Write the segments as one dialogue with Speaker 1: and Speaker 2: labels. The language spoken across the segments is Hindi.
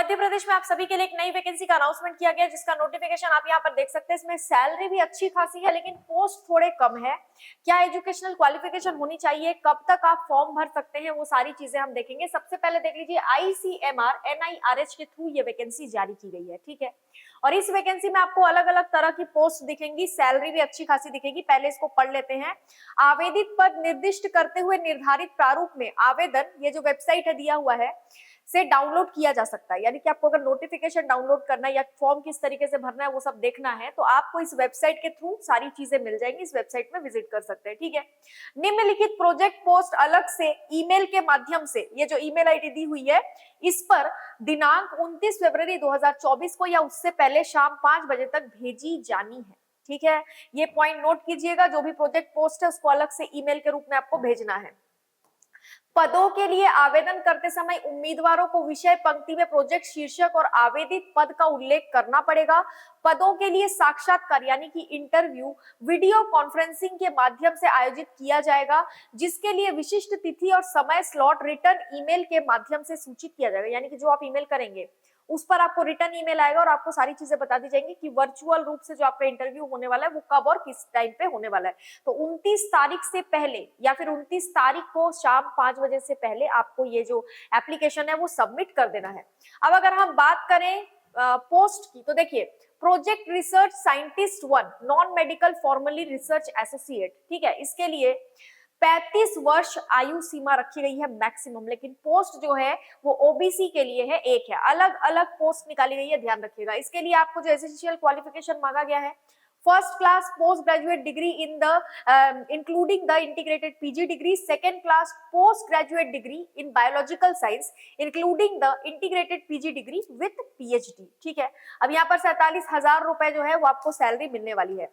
Speaker 1: मध्य प्रदेश में आप सभी के लिए एक नई वैकेंसी का अनाउंसमेंट किया गया, जिसका नोटिफिकेशन आप यहाँ पर देख सकते हैं। इसमें सैलरी भी अच्छी खासी है, लेकिन पोस्ट थोड़े कम है। क्या एजुकेशनल क्वालिफिकेशन होनी चाहिए, कब तक आप फॉर्म भर सकते हैं, वो सारी चीजें हम देखेंगे। सबसे पहले देख लीजिए, ICMR NIRH के थ्रू ये वैकेंसी जारी की गई है, ठीक है। और इस वैकेंसी में आपको अलग अलग तरह की पोस्ट दिखेंगी, सैलरी भी अच्छी खासी दिखेगी। पहले इसको पढ़ लेते हैं। आवेदित पद निर्दिष्ट करते हुए निर्धारित प्रारूप में आवेदन, ये जो वेबसाइट है दिया हुआ है, से डाउनलोड किया जा सकता है। यानी कि आपको अगर नोटिफिकेशन डाउनलोड करना है या फॉर्म किस तरीके से भरना है वो सब देखना है, तो आपको इस वेबसाइट के थ्रू सारी चीजें मिल जाएंगी। इस वेबसाइट में विजिट कर सकते हैं, ठीक है। निम्नलिखित प्रोजेक्ट पोस्ट अलग से ईमेल के माध्यम से, ये जो ईमेल आईडी दी हुई है, इस पर दिनांक 29 फरवरी 2024 को या उससे पहले शाम 5 बजे तक भेजी जानी है, ठीक है। ये पॉइंट नोट कीजिएगा, जो भी प्रोजेक्ट पोस्ट है उसको अलग से ईमेल के रूप में आपको भेजना है। पदों के लिए आवेदन करते समय उम्मीदवारों को विषय पंक्ति में प्रोजेक्ट शीर्षक और आवेदित पद का उल्लेख करना पड़ेगा। पदों के लिए साक्षात्कार यानी कि इंटरव्यू वीडियो कॉन्फ्रेंसिंग के माध्यम से आयोजित किया जाएगा, जिसके लिए विशिष्ट तिथि और समय स्लॉट रिटर्न ईमेल के माध्यम से सूचित किया जाएगा। यानी कि जो आप ईमेल करेंगे उस पर आपको रिटर्न ईमेल आएगा और आपको सारी चीजें बता दी जाएंगी कि वर्चुअल रूप से जो आपका इंटरव्यू होने वाला है वो कब और किस टाइम पे होने वाला है। तो 29 तारीख से पहले या फिर 29 तारीख को शाम 5 बजे से पहले आपको ये जो एप्लीकेशन है वो सबमिट कर देना है। अब अगर हम बात करें पोस्ट की, तो देखिए, project research scientist 1 non medical formally research associate, ठीक है। इसके लिए 35 वर्ष आयु सीमा रखी गई है मैक्सिमम, लेकिन पोस्ट जो है वो ओबीसी के लिए है, एक है। अलग अलग पोस्ट निकाली गई है, ध्यान रखिएगा। इसके लिए आपको जो एसेंशियल क्वालिफिकेशन मांगा गया है, first class post graduate degree in the including the integrated PG degree, second class post graduate degree in biological science including the integrated PG degree with PhD, ठीक है। अब यहाँ पर 47,000 रुपए जो है वो आपको सैलरी मिलने वाली है।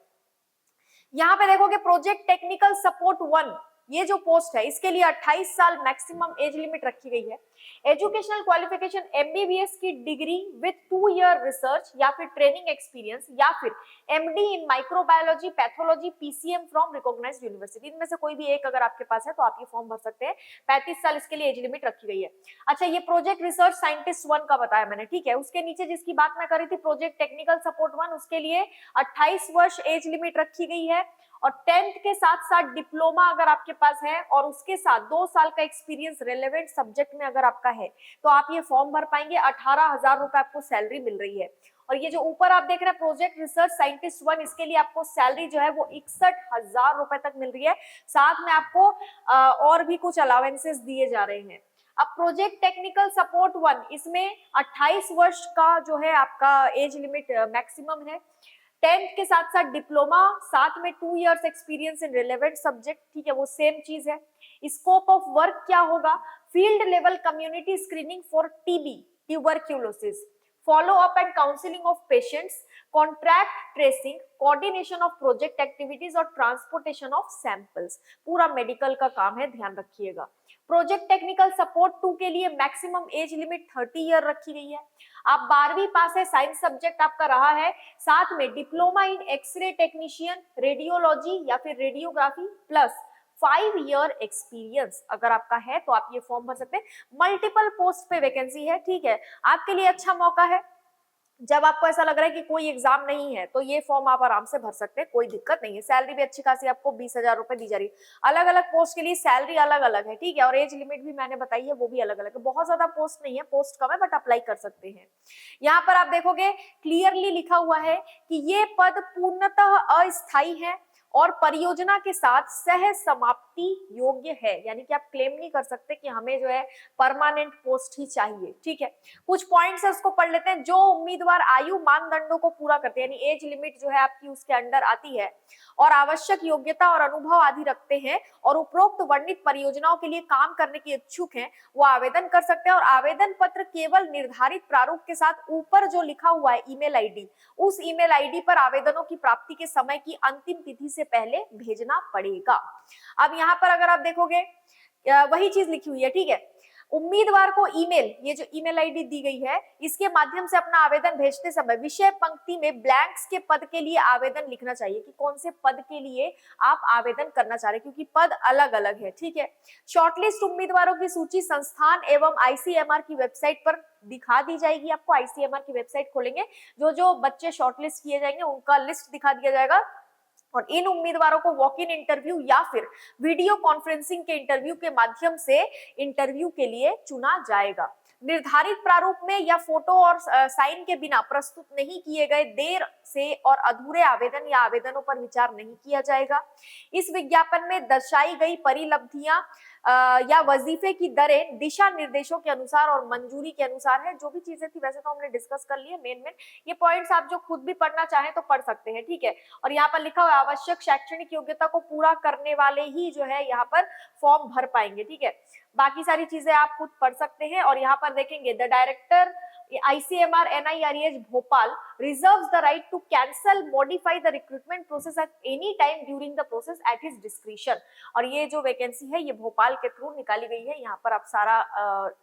Speaker 1: यहाँ पे देखोगे प्रोजेक्ट टेक्निकल सपोर्ट 1, ये जो पोस्ट है इसके लिए 28 साल मैक्सिमम एज लिमिट रखी गई है। एजुकेशनल क्वालिफिकेशन एमबीबीएस की डिग्री विथ 2 ईयर रिसर्च या फिर ट्रेनिंग एक्सपीरियंस या फिर MD in microbiology pathology PCM from recognised university, इनमें से कोई भी एक अगर आपके पास है तो आप ये फॉर्म भर सकते हैं। 35 साल इसके लिए एज लिमिट रखी गई है। अच्छा, ये प्रोजेक्ट रिसर्च साइंटिस्ट 1 का बताया मैंने, ठीक है। उसके नीचे जिसकी बात मैं कर रही थी प्रोजेक्ट टेक्निकल सपोर्ट 1, उसके लिए 28 वर्ष एज लिमिट रखी गई है और 10th के साथ साथ डिप्लोमा अगर आपके पास है और उसके साथ 2 साल का एक्सपीरियंस रेलेवेंट सब्जेक्ट में अगर आपका है तो आप ये फॉर्म भर पाएंगे। 18,000 रुपए आपको सैलरी मिल रही है। और ये जो ऊपर आप देख रहे हैं प्रोजेक्ट रिसर्च साइंटिस्ट 1, इसके लिए आपको सैलरी जो है वो 61,000 रुपए तक मिल रही है। साथ में आपको और भी कुछ अलावेंसेस दिए जा रहे हैं। अब प्रोजेक्ट टेक्निकल सपोर्ट 1, इसमें 28 वर्ष का जो है आपका एज लिमिट मैक्सिमम है। 10th के साथ साथ डिप्लोमा, साथ में 2 years experience in relevant subject, ठीक है, वो सेम चीज है। स्कोप ऑफ वर्क क्या होगा? Field level community screening for TB tuberculosis, follow up and counselling of patients, contract tracing, coordination of project activities और ट्रांसपोर्टेशन ऑफ सैंपल्स, पूरा मेडिकल का काम है, ध्यान रखिएगा। प्रोजेक्ट टेक्निकल सपोर्ट 2 के लिए मैक्सिमम एज लिमिट 30 ईयर रखी गई है। आप 12वीं पास है, साइंस सब्जेक्ट आपका रहा है, साथ में diploma in x ray technician, radiology या फिर रेडियोग्राफी प्लस 5 ईयर एक्सपीरियंस अगर आपका है तो आप ये फॉर्म भर सकते हैं। मल्टीपल पोस्ट पे वैकेंसी है, ठीक है। आपके लिए अच्छा मौका है, जब आपको ऐसा लग रहा है कि कोई एग्जाम नहीं है तो ये फॉर्म आप आराम से भर सकते हैं, कोई दिक्कत नहीं है। सैलरी भी अच्छी खासी आपको 20,000 रुपए दी जा रही है। अलग अलग पोस्ट के लिए सैलरी अलग अलग है, ठीक है। और एज लिमिट भी मैंने बताई है, वो भी अलग अलग है। बहुत ज्यादा पोस्ट नहीं है, पोस्ट कम है, बट अप्लाई कर सकते हैं। यहाँ पर आप देखोगे क्लियरली लिखा हुआ है कि ये पद पूर्णतः अस्थायी है और परियोजना के साथ सह समाप्ति योग्य है, यानी कि आप क्लेम नहीं कर सकते कि हमें जो है परमानेंट पोस्ट ही चाहिए, ठीक है। कुछ पॉइंट्स है उसको पढ़ लेते हैं। जो उम्मीदवार आयु मानदंडों को पूरा करते हैं, यानी एज लिमिट जो है आपकी उसके अंडर आती है और आवश्यक योग्यता और अनुभव आदि रखते हैं और उपरोक्त वर्णित परियोजनाओं के लिए काम करने के इच्छुक हैं, वो आवेदन कर सकते हैं। और आवेदन पत्र केवल निर्धारित प्रारूप के साथ ऊपर जो लिखा हुआ है ईमेल आईडी, उस ईमेल आईडी पर आवेदनों की प्राप्ति के समय की अंतिम तिथि से पहले भेजना पड़ेगा। अब यहाँ पर अगर आप देखोगे वही चीज लिखी हुई है, ठीक है। उम्मीदवार को ईमेल, ये जो ईमेल आईडी दी गई है, इसके माध्यम से अपना आवेदन भेजते समय विषय पंक्ति में ब्लैंक्स के पद के लिए आवेदन लिखना चाहिए कि कौन से पद के लिए आप आवेदन करना चाह रहे हैं, क्योंकि पद अलग अलग है, ठीक है। शॉर्टलिस्ट उम्मीदवारों की सूची संस्थान एवं आईसीएमआर की वेबसाइट पर दिखा दी जाएगी। आपको आईसीएमआर की वेबसाइट खोलेंगे, जो जो बच्चे शॉर्टलिस्ट किए जाएंगे उनका लिस्ट दिखा दिया जाएगा और इन उम्मीदवारों को वॉक इन इंटरव्यू या फिर वीडियो कॉन्फ्रेंसिंग के इंटरव्यू के माध्यम से इंटरव्यू के लिए चुना जाएगा। निर्धारित प्रारूप में या फोटो और साइन के बिना प्रस्तुत नहीं किए गए देर से और अधूरे आवेदन या आवेदनों पर विचार नहीं किया जाएगा। इस विज्ञापन में दर्शाई गई परिलब्धियां या वजीफे की दरें दिशा निर्देशों के अनुसार और मंजूरी के अनुसार है। जो भी चीजें थी वैसे तो हमने डिस्कस कर लिए मेन ये पॉइंट्स, आप जो खुद भी पढ़ना चाहें तो पढ़ सकते हैं, ठीक है। और यहाँ पर लिखा हुआ आवश्यक शैक्षणिक योग्यता को पूरा करने वाले ही जो है यहाँ पर फॉर्म भर पाएंगे, ठीक है। बाकी सारी चीजें आप खुद पढ़ सकते हैं। और यहाँ पर देखेंगे the director ICMR NIREH Bhopal reserves the right to cancel modify the recruitment process at any time during the process at his discretion। और ये जो वैकेंसी है ये भोपाल के थ्रू निकाली गई है। यहाँ पर आप सारा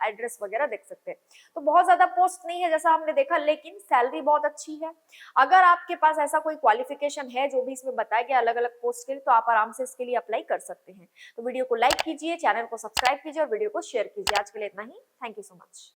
Speaker 1: एड्रेस वगैरह देख सकते हैं। तो बहुत ज्यादा पोस्ट नहीं है जैसा हमने देखा, लेकिन सैलरी बहुत अच्छी है। अगर आपके पास ऐसा कोई क्वालिफिकेशन है जो भी इसमें बताया गया अलग अलग पोस्ट के लिए, तो आप आराम से इसके लिए अप्लाई कर सकते हैं। तो वीडियो को लाइक कीजिए, चैनल को सब्सक्राइब कीजिए और वीडियो को शेयर कीजिए। आज के लिए इतना ही। Thank you so much.